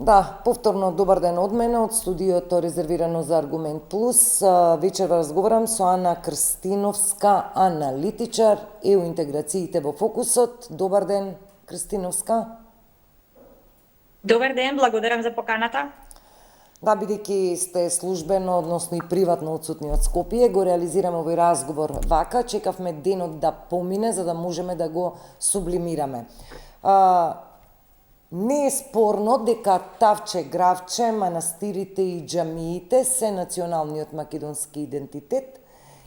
Да, повторно добар ден од мене, од студиото резервирано за Аргумент Плюс. Вечерва разговарам со Ана Крстиновска, аналитичар, ЕУ интеграциите во фокусот. Добар ден, Крстиновска. Добар ден, благодарам за поканата. Да, бидејќи сте службено, односно и приватно отсутни од Скопје, го реализираме овој разговор вака. Чекавме денот да помине, за да можеме да го сублимираме. Не е спорно дека Тавче, Гравче, манастирите и џамиите се националниот македонски идентитет,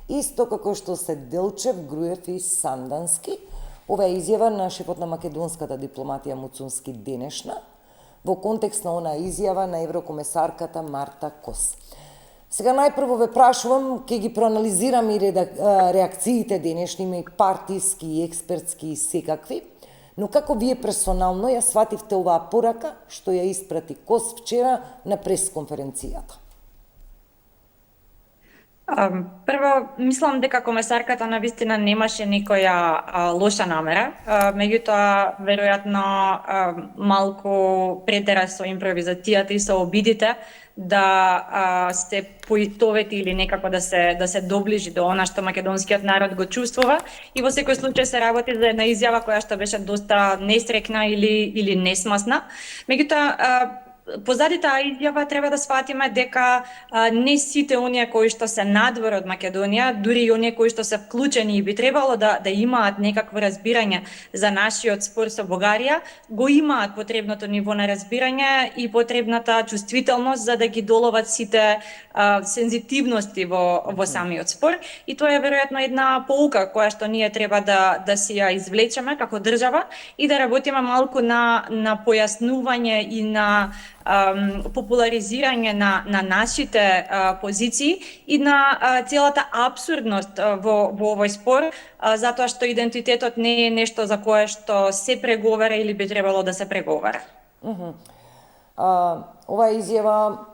исто како што се Делчев, Груев и Сандански. Ова е изјава на шефот на македонската дипломатија Муцунски денешна, во контекст на онаа изјава на еврокомесарката Марта Кос. Сега најпрво ве прашувам, ќе ги проанализирам и реакциите денешни, има и партиски, и експертски, и секакви, но како вие персонално ја свативте оваа порака што ја испрати Кос вчера на пресконференцијата? Прво, мислам дека комесарката навистина немаше никоја лоша намера, меѓутоа, веројатно, малку претера со импровизацијата и со обидите да се поистовети или некако да се доближи до она што македонскиот народ го чувствува, и во секој случај се работи за една изјава која што беше доста несрекна или несмасна. Меѓутоа, позади таа изјава треба да сватиме дека не сите оние кои што се надвор од Македонија, дури и оние кои што се вклучени и би требало да имаат некакво разбирање за нашиот спор со Бугарија, го имаат потребното ниво на разбирање и потребната чувствителност за да ги доловат сите сензитивности во самиот спор. И тоа е веројатно една поука која што ние треба да си ја извлечеме како држава и да работиме малку на појаснување и на популаризирање на нашите позиции и на целата абсурдност во овој спор, затоа што идентитетот не е нешто за кое што се преговара или би требало да се преговара. Ова изјава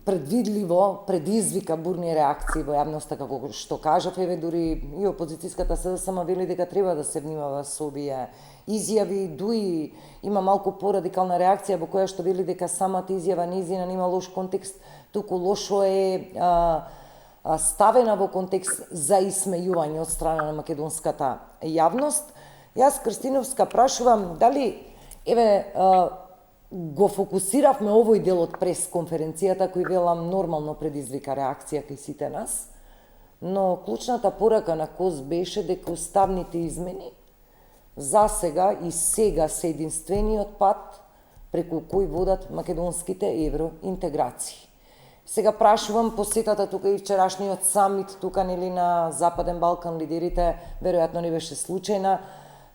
предвидливо предизвика бурни реакции во јавноста, како што кажав, еве дури и опозицијската СДСМ вели дека треба да се внимава со овие изјави, дуи има малку порадикална реакција во која што вели дека самата изјава низина нема лош контекст, туку лошо е ставена во контекст за исмејување од страна на македонската јавност. Јас, Крстиновска, прашувам дали го фокусиравме овој дел од пресконференцијата кој велам нормално предизвика реакција кај сите нас, но клучната порака на Кос беше дека уставните измени за сега и сега се единствениот пат преку кој водат македонските евроинтеграции. Сега прашувам, посетата тука и вчерашниот самит тука нели на Западен Балкан, лидерите веројатно не беше случајна.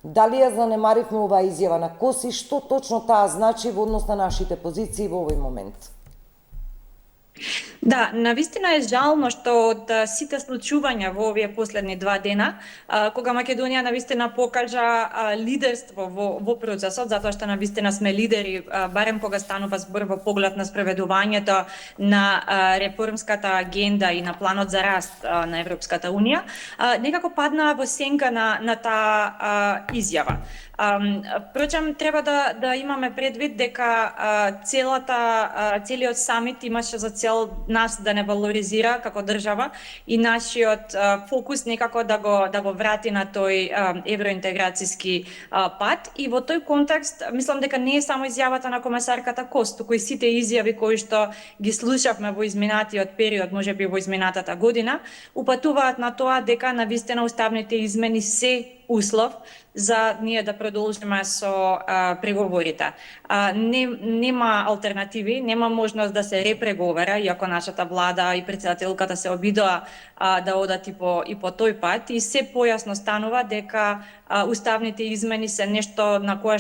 Дали ја занемаривме оваа изјава на Кос и што точно таа значи во однос на нашите позиции во овој момент? Да, навистина е жално што од сите случувања во овие последни 2 дена, кога Македонија навистина покажа лидерство во процесот, затоа што навистина сме лидери, барем кога станува збор во поглед на спроведувањето на реформската агенда и на планот за раст на Европската Унија, некако падна во сенка на таа изјава. Впрочем, треба да имаме предвид дека целиот самит имаше за цел нас да не валоризира како држава и нашиот фокус некако да го врати на тој евроинтеграцијски пат. И во тој контекст мислам дека не е само изјавата на комесарката Кос, туку и сите изјави кои што ги слушавме во изминатиот период, можеби во изминатата година, упатуваат на тоа дека навистина уставните измени се услов за ние да продолжиме со преговорите. Нема алтернативи, нема можност да се репреговара, иако нашата влада и претседателката се обидоа да одат и по тој пат, и се појасно станува дека уставните измени се нешто на кое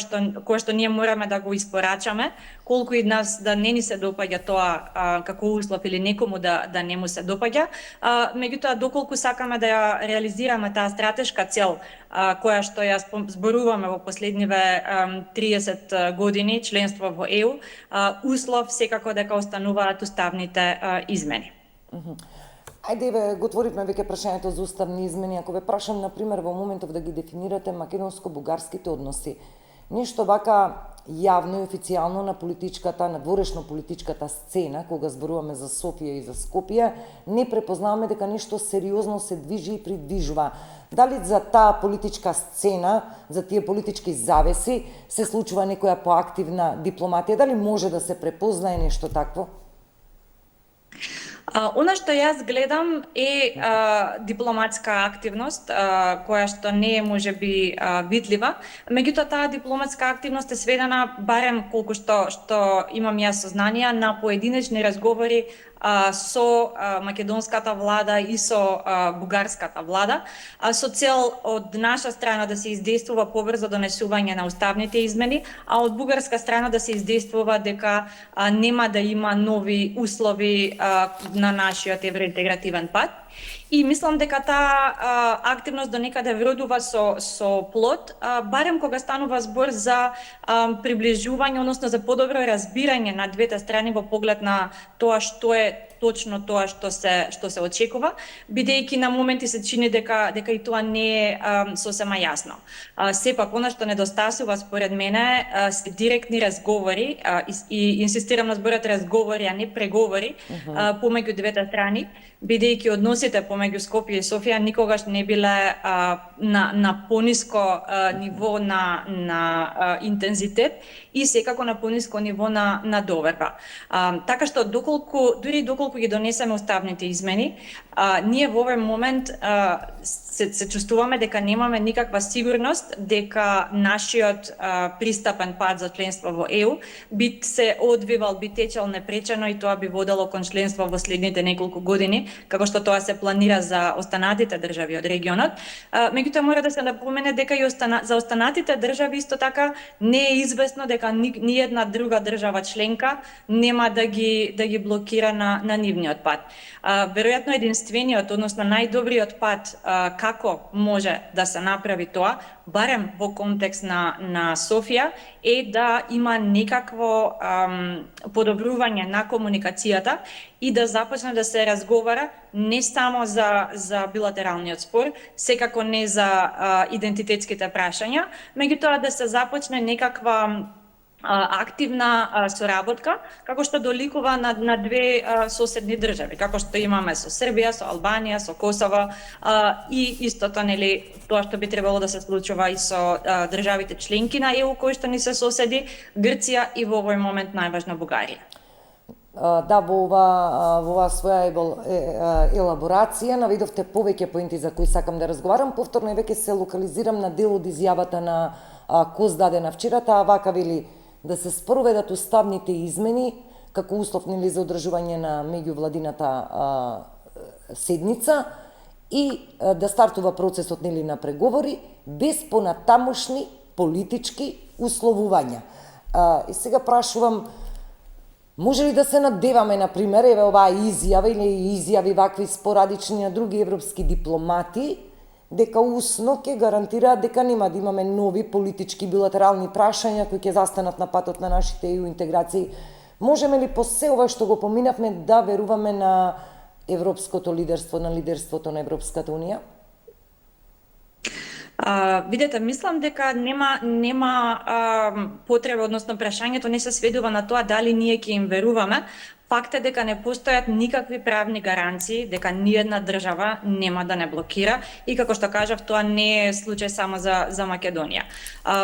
што ние мораме да го испорачаме, колку и нас да не ни се допаѓа тоа како услов или некому да не му се допаѓа. Меѓутоа, доколку сакаме да ја реализираме таа стратешка цел која што ја зборуваме во последниве 30 години членство во ЕУ, услов секако дека остануваат уставните измени. Ајде, ве, го отворивме веќе прашањето за уставни измени. Ако ве прашам, например, во моментов да ги дефинирате македонско-бугарските односи, нешто вака јавно и официјално на политичката, на дворешно политичката сцена, кога зборуваме за Софија и за Скопје, не препознаваме дека нешто сериозно се движи и придвижува. Дали за таа политичка сцена, за тие политички завеси, се случува некоја поактивна дипломатија? Дали може да се препознае нешто такво? Она што јас гледам е дипломатска активност, која што не е можеби видлива, меѓутоа таа дипломатска активност е сведена, барем колку што имам јас сознание, на поединечни разговори со македонската влада и со бугарската влада, со цел од наша страна да се издействува побрзо донесување на уставните измени, а од бугарска страна да се издействува дека нема да има нови услови на нашиот евроинтегративен пат. И мислам дека таа активност до некаде вродува со плод, барем кога станува збор за приближување, односно за подобро разбирање на двете страни во поглед на тоа што е точно тоа што се очекува, бидејќи на моменти се чини дека и тоа не е сосема јасно. Сепак, она што недостасува според мене се директни разговори, и инсистирам на зборот разговори, а не преговори, помеѓу двете страни, бидејќи односите помеѓу Скопје и Софија никогаш не биле на пониско ниво на интензитет и секако на пониско ниво на доверба. Така што дури доколку ги донесеме уставните измени, ние во овој момент се чувствуваме дека немаме никаква сигурност дека нашиот пристапен пат за членство во ЕУ би се одвивал, би течел непречено и тоа би водело кон членство во следните неколку години, како што тоа се планира за останатите држави од регионот. Меѓутоа мора да се напомене дека и за останатите држави исто така не е известно дека ни една друга држава членка нема да ги блокира на нивниот пат. Веројатно единствениот, односно најдобриот пат како може да се направи тоа, барем во контекст на Софија, е да има некакво подобрување на комуникацијата и да започне да се разговара не само за билатералниот спор, секако не за идентитетските прашања, меѓутоа да се започне некаква активна соработка, како што доликува на две соседни држави, како што имаме со Србија, со Албанија, со Косово, и истото, нели, тоа што би требало да се случува и со државите членки на ЕУ кои што ни се соседи, Грција и во овој момент најважно Бугарија. Да, во ова своја елаборација наведовте повеќе поинти за кои сакам да разговарам. Повторно и веќе се локализирам на дел од изјавата на Кос дадена вчера, таа вака вели да се спроведат уставните измени како услов нели за одржување на меѓувладината седница и да стартува процесот нели на преговори без понатамошни политички условувања. И сега прашувам, може ли да се надеваме, например, еве оваа изјава или изјави вакви спорадични на други европски дипломати, дека усно ќе гарантираат дека нема да имаме нови политички билатерални прашања кои ќе застанат на патот на нашите ЕУ интеграции? Можеме ли по се ова што го поминавме да веруваме на европското лидерство, на лидерството на Европската унија? Видете, мислам дека нема потреба, односно прашањето не се сведува на тоа дали ние ќе им веруваме. Факт е дека не постојат никакви правни гаранции дека ниедна држава нема да не блокира и како што кажав, тоа не е случај само за Македонија.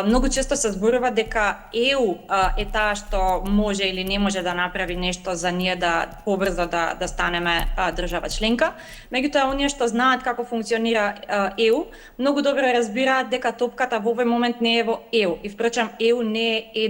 Многу често се зборува дека ЕУ е таа што може или не може да направи нешто за ние да побрзо да станеме држава членка. Меѓутоа, оние што знаат како функционира ЕУ, многу добро разбираат дека топката во овој момент не е во ЕУ. И впрочем, ЕУ не е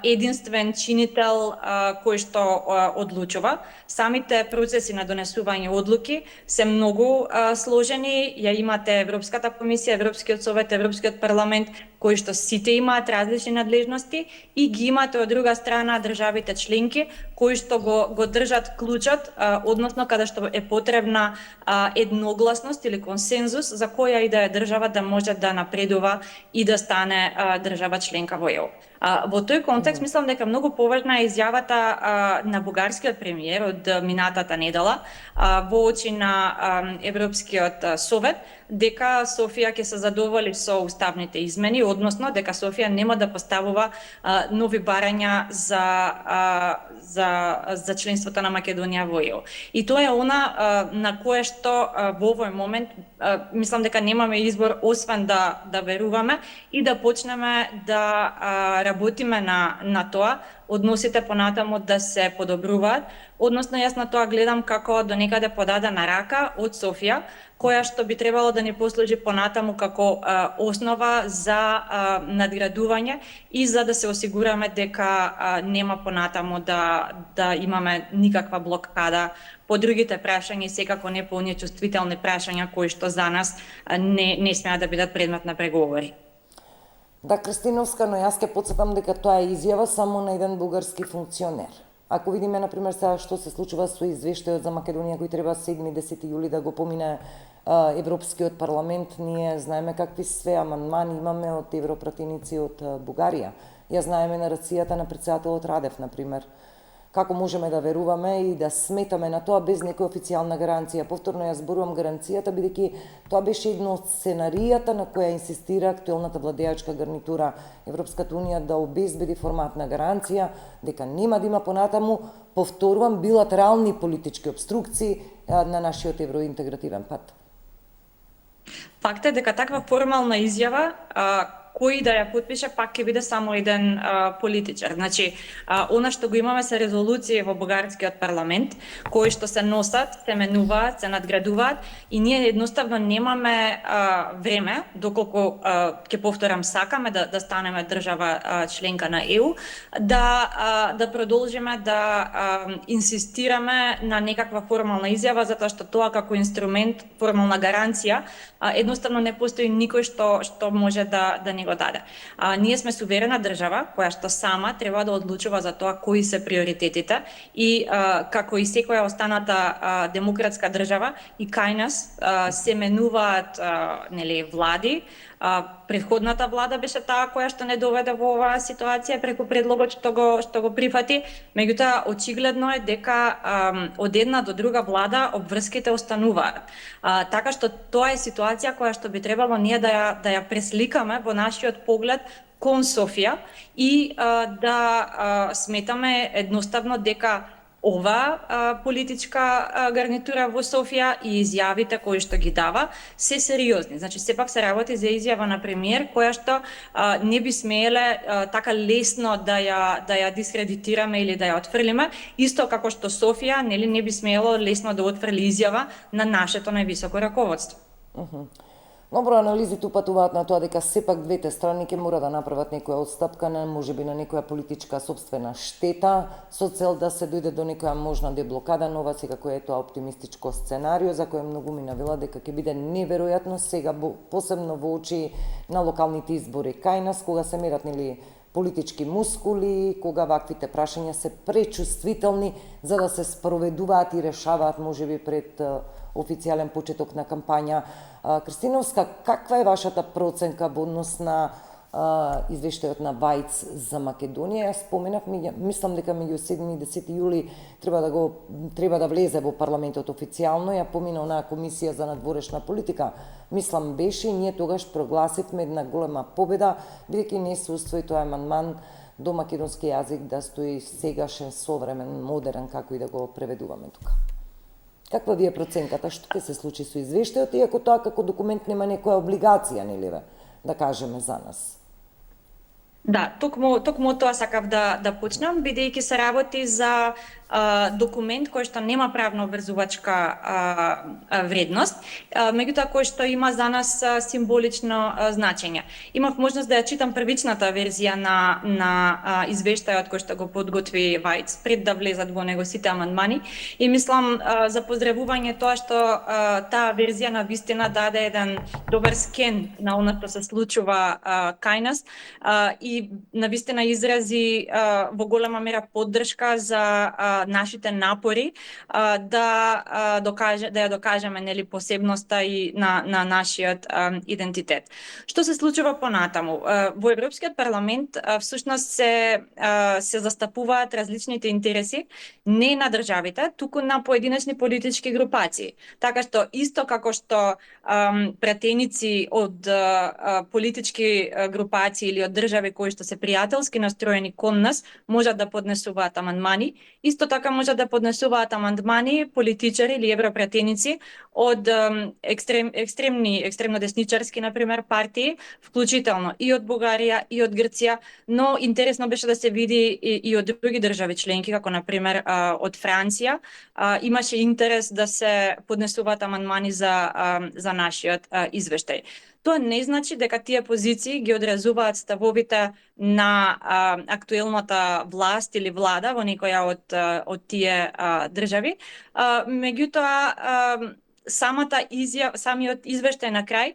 единствен чинител кој што одлучува. Самите процеси на донесување одлуки се многу сложени. Ја имате Европската комисија, Европскиот совет, Европскиот парламент, кои што сите имаат различни надлежности и ги имате од друга страна државите членки кои што го држат клучот, односно каде што е потребна едногласност или консензус за која и да е држава да може да напредува и да стане држава членка во ЕУ. Во тој контекст мислам дека многу поважна е изјавата на бугарскиот премиер од минатата недела во очи на Европскиот совет дека Софија ќе се задоволи со уставните измени, односно дека Софија нема да поставува нови барања за членството на Македонија во ЕУ. И тоа е она на кое што во овој момент мислам дека немаме избор освен да веруваме и да почнеме да работиме на тоа односите понатаму да се подобруваат. Односно јас на тоа гледам како до некаде подадена рака од Софија, која што би требало да ни послужи понатаму како основа за надградување и за да се осигураме дека нема понатаму да имаме никаква блокада по другите прашања и секако не по оние чувствителни прашања кои што за нас не смеат да бидат предмет на преговори. Да, Кристиновска, но јас ќе потсетам дека тоа е изјава само на еден бугарски функционер. Ако видиме, например, сега што се случува со извештајот за Македонија кој треба 7-10 јули да го помине Европскиот парламент, ние знаеме какви све амандмани имаме од европратеници од Бугарија. Ја знаеме на реакцијата на претседателот Радев, например. Како можеме да веруваме и да сметаме на тоа без некоја официјална гаранција? Повторно ја зборувам гаранцијата, бидејќи тоа беше едно од сценаријата на која инсистира актуелната владеачка гарнитура Европската унија да обезбеди форматна гаранција дека нема да има понатаму, повторувам, билатерални политички обструкции на нашиот евроинтегративен пат. Факт е дека таква формална изјава кој да ја потпише пак ќе биде само еден политичар. Значи, она што го имаме се резолуции во бугарскиот парламент, кои што се носат, се менуваат, се надградуваат и ние едноставно немаме време, доколку ќе повторам сакаме да станеме држава членка на ЕУ, да продолжиме да инсистираме на некаква формална изјава, затоа што тоа како инструмент, формална гаранција, едноставно не постои никој што може да не го даде. Ние сме суверена држава која што сама треба да одлучува за тоа кои се приоритетите и како и секоја останата демократска држава и кај нас се менуваат влади. Претходната влада беше таа која што не доведе во оваа ситуација преку предлогот што го прифати, меѓутоа очигледно е дека од една до друга влада обврските остануваат. Така што тоа е ситуација која што би требало ние да ја пресликаме во нашиот поглед кон Софија и да сметаме едноставно дека ова политичка гарнитура во Софија и изјавите кои што ги дава се сериозни. Значи сепак се работи за изјава на премиер која што не би смееле така лесно да ја дискредитираме или да ја отфрлиме, исто како што Софија не би смеело лесно да отфрли изјава на нашето највисоко раководство. Добро, анализите упатуваат на тоа дека сепак двете страни ќе мора да направат некоја отстапка на можеби на некоја политичка собствена штета со цел да се дојде до некоја можна деблокада, но ова секако е тоа оптимистичко сценарио за кое многу ми навела дека ќе биде неверојатно сега посебно во очи на локалните избори кај нас кога се мерат политички мускули, кога ваквите прашања се пречувствителни за да се спроведуваат и решаваат можеби пред официјален почеток на кампања. Кристиновска, каква е вашата проценка во однос на извештајот на Вајц за Македонија? Јас споменав, мислам дека меѓу 7 и 10 јули треба да влезе во парламентот официјално, ја помина онаа комисија за надворешна политика. Мислам беше и ние тогаш прогласивме една голема победа, бидејќи не се усвои тој амандман до македонски јазик да стои сегашен, современ, модерен, како и да го преведуваме тука. Каква ви е проценката? Што ќе се случи со извештајот, иако тоа како документ нема некоја облигација, да кажеме за нас? Да, токму тоа сакав да почнам, бидејќи се работи за документ кој што нема правно обврзувачка вредност, меѓутоа кој што има за нас символично значење. Имав можност да ја читам првичната верзија на извештајот кој што го подготви Вајц пред да влезат во него сите амандмани и мислам за поздравување тоа што таа верзија на вистина даде еден добар скен на она што се случува кај нас и и навистина изрази во голема мера поддршка за нашите напори да ја докажеме нели посебноста и на нашиот идентитет. Што се случува понатаму? Во Европскиот парламент всушност се застапуваат различните интереси не на државите, туку на поединечни политички групации. Така што исто како што пратеници од политички групации или од држави кои што се пријателски настроени кон нас можат да поднесуваат амандмани, исто така можат да поднесуваат амандмани политичари или европратеници од екстремно десничарски на пример партии, вклучително и од Бугарија и од Грција, но интересно беше да се види и од други држави членки, како на пример од Франција, имаше интерес да се поднесуваат амандмани за нашиот извештај. Тоа не значи дека тие позиции ги одразуваат ставовите на актуелната власт или влада во некоја од тие држави. Меѓутоа, самиот извештај на крај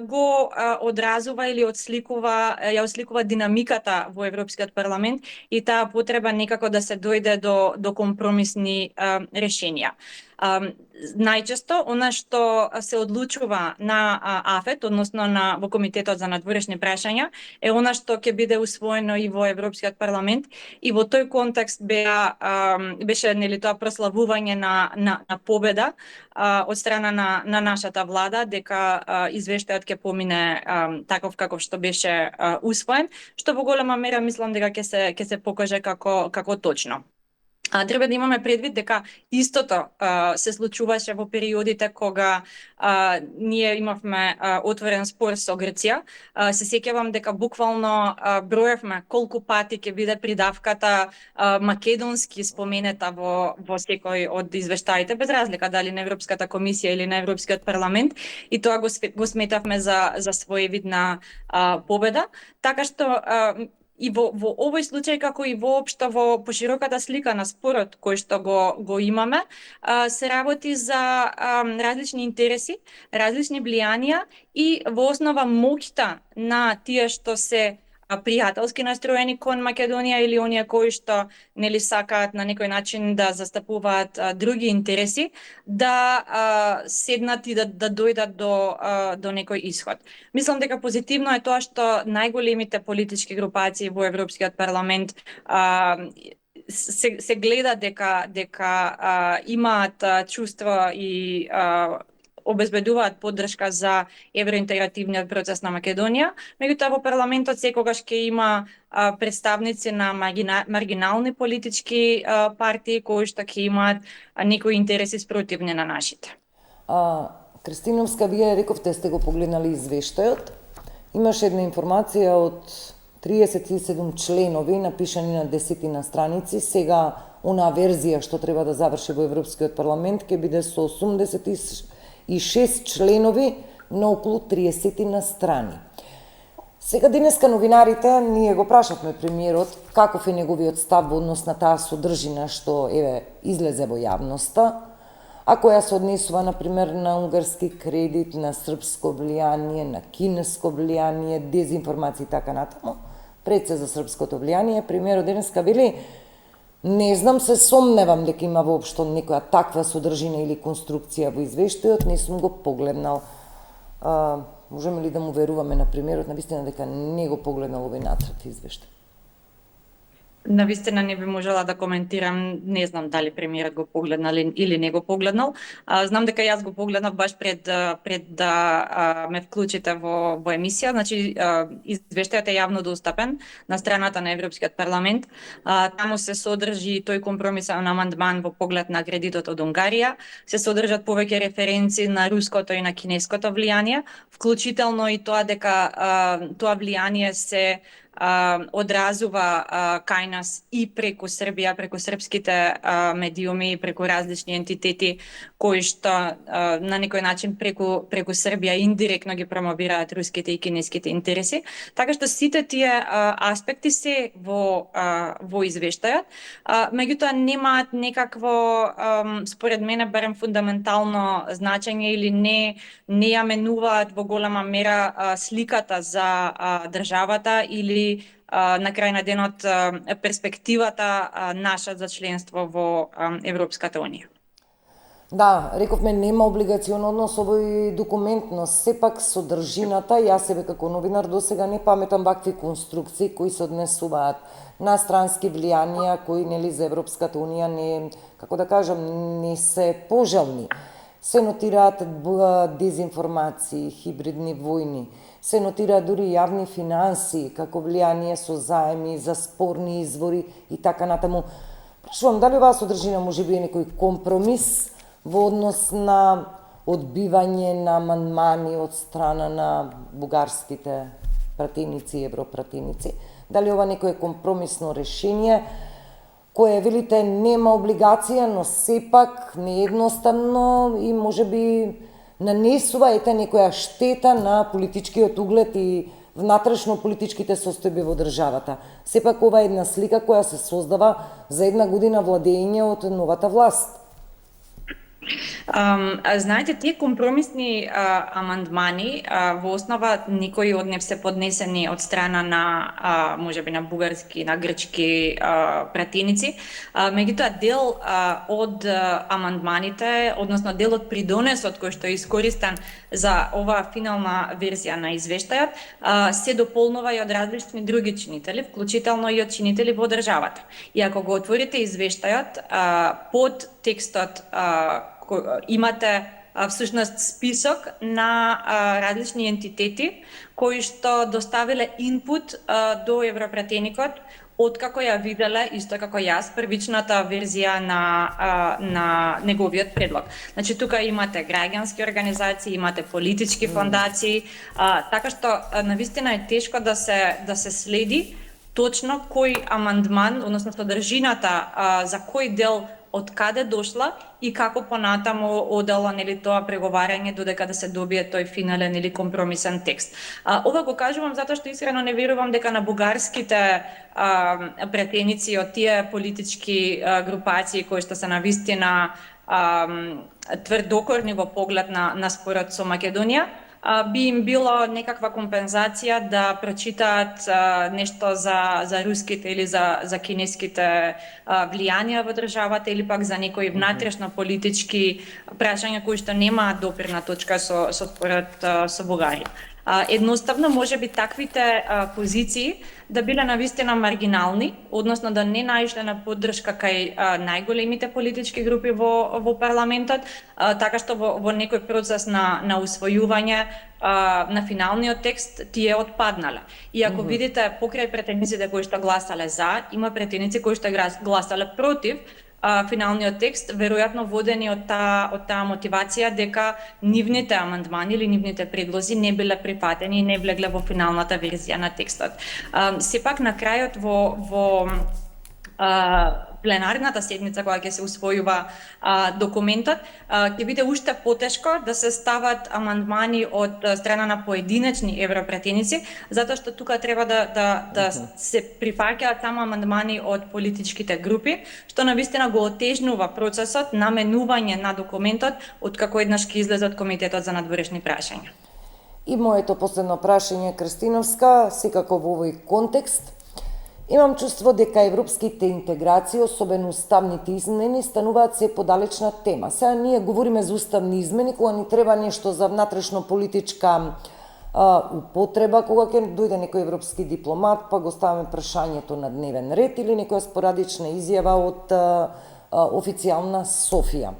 го одразува или ја осликува динамиката во Европскиот парламент и таа потреба некако да се дојде до компромисни решенија. Најчесто, она што се одлучува на АФЕТ, односно во Комитетот за надворешни прашања, е она што ќе биде усвоено и во Европскиот парламент, и во тој контекст беше нели тоа прославување на победа од страна на нашата влада, дека извештајот ќе помине таков каков што беше усвоен, што во голема мера мислам дека ќе се покаже како точно. Треба да имаме предвид дека истото се случуваше во периодите кога ние имавме отворен спор со Грција. Се сеќавам дека буквално броевме колку пати ќе биде придавката македонски споменета во секој од извештаите, без разлика дали на Европската комисија или на Европскиот парламент, и тоа го сметавме за своевидна победа. Така што и во овој случај, како и воопшто во пошироката слика на спорот кој што го имаме, се работи за различни интереси, различни влијанија и во основа моќта на тие што се пријателски настроени кон Македонија или оние кои што нели сакаат на некој начин да застапуваат други интереси, да седнат и да дојдат до некој исход. Мислам дека позитивно е тоа што најголемите политички групации во Европскиот парламент се гледа дека имаат чувство и обезбедуваат поддршка за евроинтегративниот процес на Македонија, меѓутоа во парламентот секогаш ќе има представници на маргинални политички партии кои што ќе имаат некои интереси спротивни на нашите. Кристиновска, вие рековте сте го погледнали извештајот. Имаше една информација од 37 членови напишани на 10 страници. Сега онаа верзија што треба да заврши во Европскиот парламент ќе биде со 86 членови на околу 30 страни. Сега денеска новинарите ние го прашавме премиерот каков е неговиот став во однос на таа содржина што излезе во јавноста, а која се однесува например на унгарски кредит, на српско влијание, на кинеско влијание, дезинформација и така натаму. Пред се за српското влијание, премиерот денеска вели: не знам, се сомневам дека има воопшто некоја таква содржина или конструкција во извештајот, не сум го погледнал. Можеме ли да му веруваме на премиерот навистина дека не го погледнал овој натрат извештај? Навистина не би можела да коментирам, не знам дали премиерот го погледнал или не го погледнал. Знам дека јас го погледнав баш пред да ме вклучите во емисија. Значи, извештајот е јавно достапен на страната на Европскиот парламент. Таму се содржи тој компромисен амандман во поглед на кредитот од Унгарија. Се содржат повеќе референци на руското и на кинеското влијание, вклучително и тоа дека тоа влијание се одразува кај нас и преку Србија, преку српските медиуми и преку различни ентитети кои што на некој начин преку Србија индиректно ги промовираат руските и кинеските интереси. Така што сите тие аспекти се во извештајот, меѓутоа немаат некакво, според мене барем фундаментално значење или не ја менуваат во голема мера сликата за државата или на крај на денот перспективата наша за членство во Европската унија. Да, рековме нема облигацион однос овој документ, но сепак содржината, јас себе како новинар досега не паметам вакви конструкции кои се однесуваат на странски влијанија кои нели за Европската унија не, како да кажам, не се пожелни. Се нотираат дезинформации, хибридни војни, се нотираат дури јавни финанси како влијание со заеми за спорни извори и така натаму. Прашувам дали оваа содржина може би е некој компромис во однос на одбивање на амандмани од страна на бугарските пратеници и европратеници. Дали ова некое компромисно решение кое, велите, нема облигација, но сепак неедноставно и можеби нанесува некоја штета на политичкиот углед и внатрешно политичките состојби во државата. Сепак ова е една слика која се создава за една година владење од новата власт. Знаете, тие компромисни амандмани во основа некои од нив се поднесени од страна на можеби на бугарски, на грчки пратеници, меѓутоа дел од амандманите, односно дел од придонесот кој што е искористен за оваа финална верзија на извештајот, се дополнува и од различни други чинители, вклучително и од чинители во државата. И ако го отворите извештајот, под текстот имате всушност список на различни ентитети кои што доставиле инпут до европратеникот откако ја виделе, исто како јас, првичната верзија на неговиот предлог. Значи, тука имате граѓански организации, имате политички фондации, така што навистина е тешко да се следи точно кој амандман, односно содржината за кој дел од каде дошла и како понатаму одело нели тоа преговарање додека да се добие тој финален или компромисен текст. Ова го кажувам затоа што искрено не верувам дека на бугарските претеници од тие политички групации кои што се навистина тврдокорни во поглед на спорот со Македонија, би им било некаква компензација да прочитаат нешто за руските или за кинеските влијанија во државата или пак за некои внатрешно политички прашања кои што немаат допирна точка со спорот со Бугарија. Едноставно можеби таквите позиции да биле навистина маргинални, односно да не наишле на поддршка кај најголемите политички групи во парламентот, така што во некој процес на усвојување на финалниот текст тие отпаднале. И ако видите покрај претениците кои што гласале за, има претеници кои што гласале против финалниот текст, веројатно водени од таа мотивација дека нивните амандмани или нивните предлози не биле прифатени и не влегле во финалната верзија на текстот. Сепак на крајот во пленарната седница кога ќе се усвојува документот, ќе биде уште потешко да се стават амандмани од страна на поединечни европратеници, затоа што тука треба да се прифаќаат само амандмани од политичките групи, што навистина го отежнува процесот на менување на документот откако еднаш ќе излезе од Комитетот за надворешни прашања. И моето последно прашање, Крстиновска, секако во овој контекст, имам чувство дека европските интеграции, особено уставните измени, стануваат се подалечна тема. Сега ние говориме за уставни измени, кога ни треба нешто за внатрешно политичка употреба, кога ќе дојде некој европски дипломат, па го ставаме прашањето на дневен ред или некоја спорадична изјава од официјална Софија.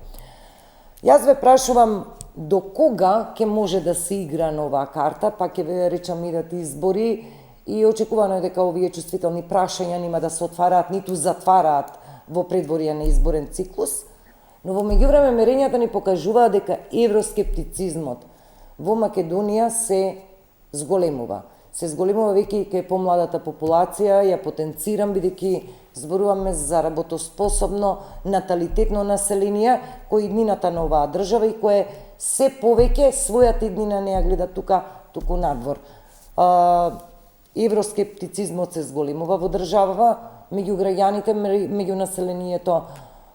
Јас ве прашувам до кога ќе може да се игра на оваа карта, па ќе ве речам идат избори, и очекувано е дека овие чувствителни прашања нема да се отвараат ниту затвараат во предворија на изборен циклус, но во меѓувреме мерењата ни покажуваат дека евроскептицизмот во Македонија се зголемува. Се зголемува веќе и кај помладата популација, ја потенцирам бидејќи зборуваме за работоспособно наталитетно население кој иднината на оваа држава и кое се повеќе својата иднина не ја гледа туку надвор. Евроскептицизмот се зголемува во државава, меѓу граѓаните, меѓу населението.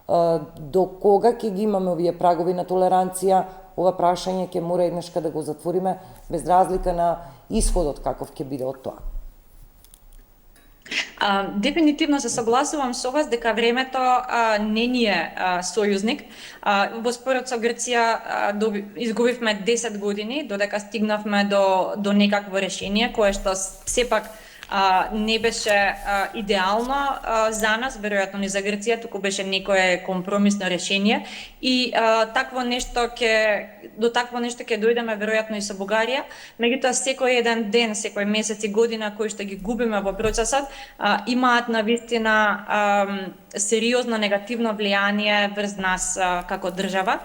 До кога ќе ги имаме овие прагови на толеранција? Ова прашање ќе мора еднашка да го затвориме, без разлика на исходот каков ќе биде од тоа. Дефинитивно се согласувам со вас дека времето не ни е сојузник. Во спорот со Грција изгубивме 10 години додека стигнавме до некакво решение кое што сепак не беше идеално за нас, веројатно ни за Грција, туку беше некое компромисно решение и до такво нешто ќе дојдеме веројатно и со Бугарија. Меѓутоа секој еден ден, секој месец и година кои што ги губиме во процесот имаат навистина сериозно негативно влијание врз нас како држава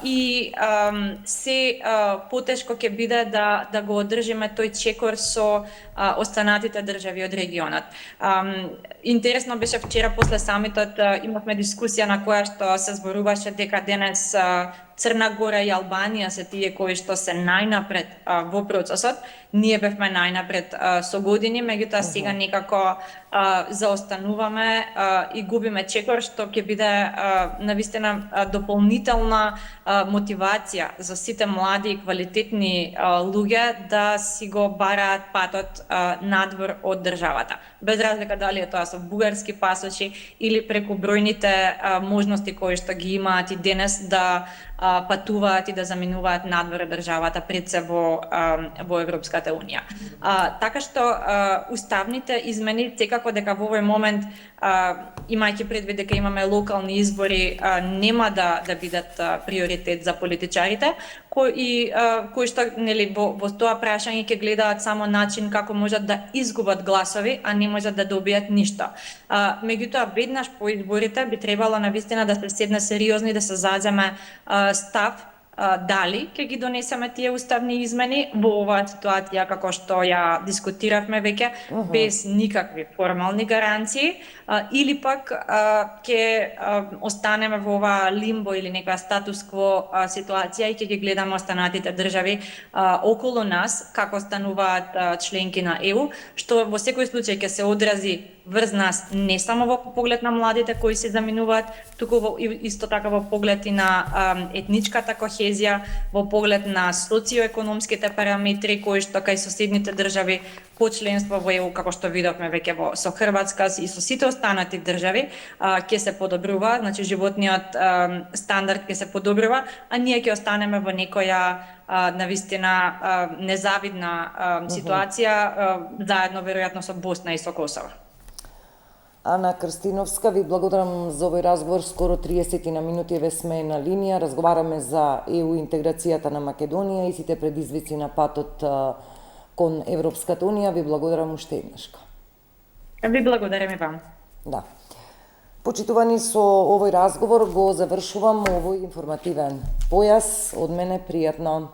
и се потешко ќе биде да го одржиме тој чекор со останатите држави од регионот. Интересно беше вчера после самитот имавме дискусија на која што се зборуваше дека денес Црна Гора и Албанија се тие кои што се најнапред во процесот. Ние бевме најнапред со години, меѓутоа сега некако заостануваме и губиме чекор, што ќе биде навистина дополнителна мотивација за сите млади и квалитетни луѓе да си го бараат патот надвор од државата. Без разлика дали е тоа со бугарски пасоши или преку бројните можности кои што ги имаат и денес да патуваат и да заминуваат надвор од државата пред се во Европската унија. Така што уставните измени секако дека во овој момент, имајќи предвид дека имаме локални избори, нема да бидат приоритет за политичарите кои што нели во тоа прашање ќе гледаат само начин како можат да изгубат гласови, а не можат да добијат ништо. Меѓутоа веднаш по изборите би требало навистина да се седне сериозно и да се заземе став дали ќе ги донесеме тие уставни измени во оваа ситуација како што ја дискутиравме веќе, без никакви формални гаранции, или пак ќе останеме во оваа лимбо или некоја статус-кво ситуација и ќе ги гледаме останатите држави околу нас како стануваат членки на ЕУ, што во секој случај ќе се одрази врз нас не само во поглед на младите кои се заминуваат, туку исто така во поглед и на етничката кохезија, во поглед на социоекономските параметри кои што кај соседните држави по членство во ЕУ, како што видовме веќе со Хрватска и со сите останати држави, ќе се подобрува, значи животниот стандард ќе се подобрува, а ние ќе останеме во некоја навистина незавидна ситуација, заедно веројатно со Босна и со Косово. Ана Крстиновска, ви благодарам за овој разговор. Скоро 30 на минути ве сме на линија. Разговараме за ЕУ интеграцијата на Македонија и сите предизвици на патот кон Европската унија. Ви благодарам уште еднаш. Ви благодарам и вам. Да. Почитувани, со овој разговор го завршувам овој информативен појас. Од мене пријатно.